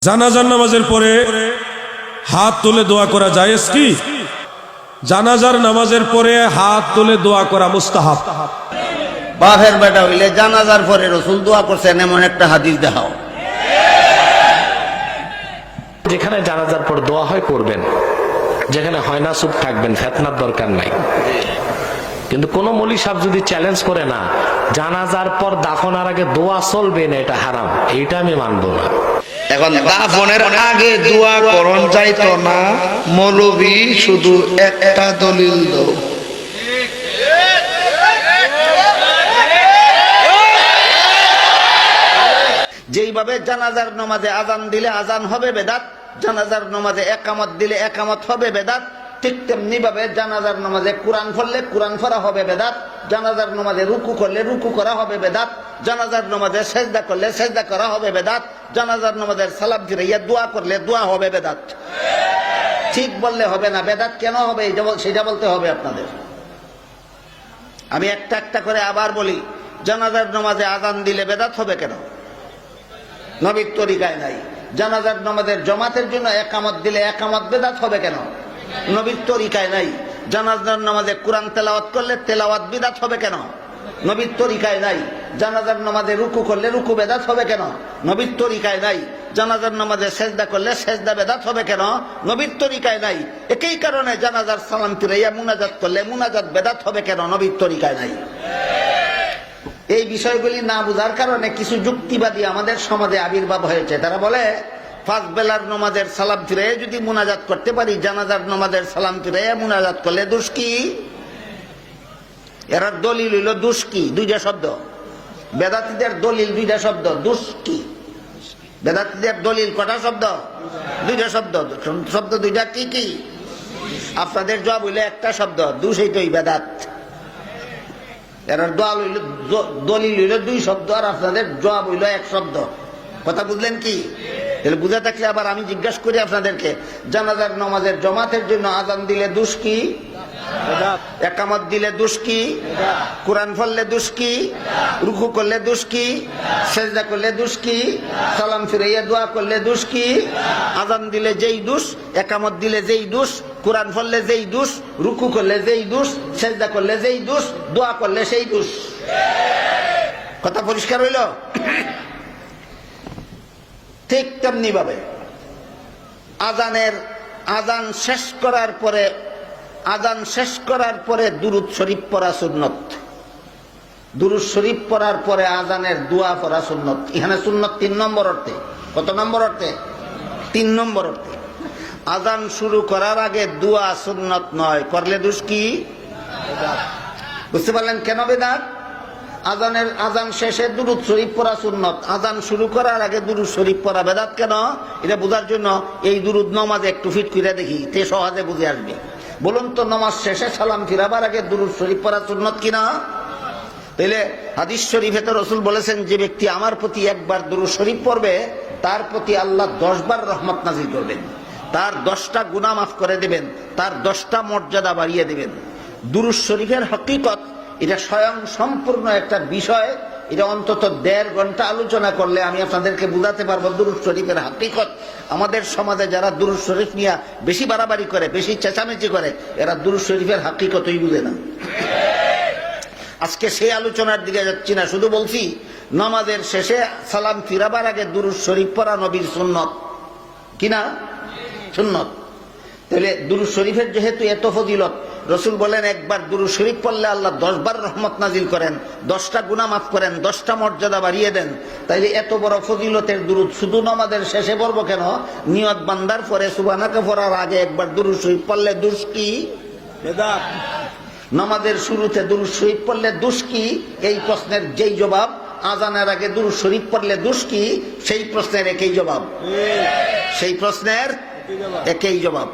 জানাজার নামাজের পরে হাত তুলে দোয়া করা জায়েজ কি? জানাজার নামাজের পরে হাত তুলে দোয়া করা মুস্তাহাব। বাপের বেটা হইলে জানাজার পরে রসুল দোয়া করছেন এমন একটা হাদিস দেখাও। যেখানে জানাজার পর দোয়া হয় করবেন, যেখানে হয় না চুপ থাকবেন, ফেতনার দরকার নাই। কিন্তু কোন মৌলী সাহেব যদি চ্যালেঞ্জ করে না জানাজার পর দাফনার আগে দোয়া চলবে না, এটা হারাম, এইটা আমি মানবো না। এখন দাফনের আগে দোয়া করণ যাইতো না, মৌলবী শুধু একটা দলিল দাও। যেইভাবে জানাজার নামাজে আজান দিলে আজান হবে বেদাত, জানাজার নামাজে একামত দিলে একামত হবে বেদাত, ঠিক তেমনি ভাবে জানাজার নামাজে কোরআন পড়লে কোরআন পড়া হবে বেদাত, জানাজার নামাজে রুকু করলে রুকু করা হবে বেদাত, জানাজার নামাজে সেজদা করলে সেজদা করা হবে বেদাত, জানাজার নামাজের সালাম ফিরাইয়া দোয়া করলে দোয়া হবে বেদাত। ঠিক বললে হবে না, বেদাত কেন হবে সেটা বলতে হবে আপনাদের। আমি একটা একটা করে আবার বলি, জানাজার নামাজে আজান দিলে বেদাত হবে কেন? নবীর তরিকায় নাই। জানাজার নামাজের জমাতের জন্য একামত দিলে একামত বেদাত হবে কেন? নবীর তরিকায় নাই। জানাজার নামাজে কোরআন তেলাওয়াত করলে তেলাওয়াত বিদাত হবে কেন? নবীর তরিকায় নাই। জানাজার নামাজে রুকু করলে রুকু বেদাত হবে কেন? নবীর তরিকায় নাই। জানাজার নামাজে সেজদা করলে সেজদা বেদাত হবে কেন? নবীর তরিকায় নাই। একই কারণে জানাজার সালাম ফিরাইয়া মুনাজাত করলে মুনাজাত বেদাত হবে কেন? নবীর তরিকায় নাই। এই বিষয়গুলি না বুঝার কারণে কিছু যুক্তিবাদী আমাদের সমাজে আবির্ভাব হয়েছে। তারা বলে পাঁচ বেলার নামাজের সালাম ফিরাইয়া যদি মুনাজাত করতে পারি, জানাজার নামাজের সালাম ফিরাইয়া মুনাজাত করলে দোষ কি? এরা দলিল হইল দোষ কি, দুইটা শব্দ। বেদাতীদের দলিল দুইটা শব্দ, দোষ কি। বেদাতীদের দলিল কটা শব্দ? দুইটা শব্দ। শব্দ দুইটা কি কি? আপনাদের জবাব হইলে একটা শব্দ, দোষ এইটাই বেদাত। এরা দলিল হইল দুই শব্দ, আর আপনাদের জবাব হইল এক শব্দ। কথা বুঝলেন কি? বুঝে থাকলে আবার আমি জিজ্ঞাসা করি আপনাদেরকে, জানাজার নামাজের জমাতের জন্য আজান দিলে দোষ কি? একামত দিলে দোষ কি? কোরআন পড়লে দোষ কি? রুকু করলে দোষ কি? সেজদা করলে দোষ কি? সালাম ফিরাইয়া দোয়া করলে দোষ কি? আজান দিলে যেই দোষ, একামত দিলে যেই দোষ, কোরআন পড়লে যেই দোষ, রুকু করলে যেই দোষ, সেজদা করলে যেই দোষ, দোয়া করলে সেই দোষ। কথা পরিষ্কার হইল? ঠিক তেমনি ভাবে আজান শেষ করার পরে দুরূদ শরীফ পড়া সুন্নত। দুরূদ শরীফ পড়ার পরে আজানের দোয়া পড়া সুন্নত। এখানে সুন্নত 3 নম্বর অর্থে। কত নম্বর অর্থে? 3 নম্বর অর্থে। আজান শুরু করার আগে দোয়া সুন্নত নয়, করলে দোষ কি? বুঝতে পারলেন কেন বেদাত? আজান শেষে দুরূদ শরীফ পড়া সুন্নত, আজান শুরু করার আগে দুরূদ শরীফ পড়া বেদাত কেন? এটা বোঝার জন্য এই দুরূদ নামাজে একটু ফিট করে দেখি, তে সহজে বুঝে আসবে। বলুন তো, নামাজ শেষে সালাম ফিরাবার আগে দুরূদ শরীফ পড়া সুন্নত কিনা? তাইলে হাদিস শরীফে তো রাসূল বলেছেন, যে ব্যক্তি আমার প্রতি একবার দুরূদ শরীফ পড়বে তার প্রতি আল্লাহ 10 বার রহমত নাযিল করবেন, তার 10টা গুনাহ মাফ করে দিবেন, তার 10টা মর্যাদা বাড়িয়ে দিবেন। দুরূদ শরীফের হকিকত এটা স্বয়ং সম্পূর্ণ একটা বিষয়। এটা অন্তত 1.5 ঘন্টা আলোচনা করলে আমি আপনাদেরকে বুঝাতে পারবো দুরূদ শরীফের হাকিকত। আমাদের সমাজে যারা দুরূদ শরীফ নিয়ে বেশি বাড়াবাড়ি করে, বেশি চেঁচামেচি করে, এরা দুরূদ শরীফের হাকিকতই বুঝে না। আজকে সেই আলোচনার দিকে যাচ্ছি না, শুধু বলছি নামাজের শেষে সালাম ফিরাবার আগে দুরূদ শরীফ পড়া নবীর সুন্নত কিনা? সুন্নত। তাহলে দুরূদ শরীফের যেহেতু এত ফজিলত, রসুল বলেন একবার দুরূদ শরীফ পড়লে আল্লাহ 10 বার রহমত নাজিল করেন, 10টা গুনাহ মাফ করেন, 10টা মর্যাদা বাড়িয়ে দেন। তাইলে এত বড় ফজিলতের দুরূদ শুধু নামাজের শেষে পড়বো কেন? নিয়ত বান্দার পরে সুবহানাকা পড়ার আগে একবার দুরূদ শরীফ পড়লে দোষ কি? বেদাত। নামাজের শুরুতে দুরূদ শরীফ পড়লে দোষ কি? এই প্রশ্নের যেই জবাব, আজানের আগে দুরূদ শরীফ পড়লে দোষ কি, সেই প্রশ্নের একই জবাব। সেই প্রশ্নের একই জবাব।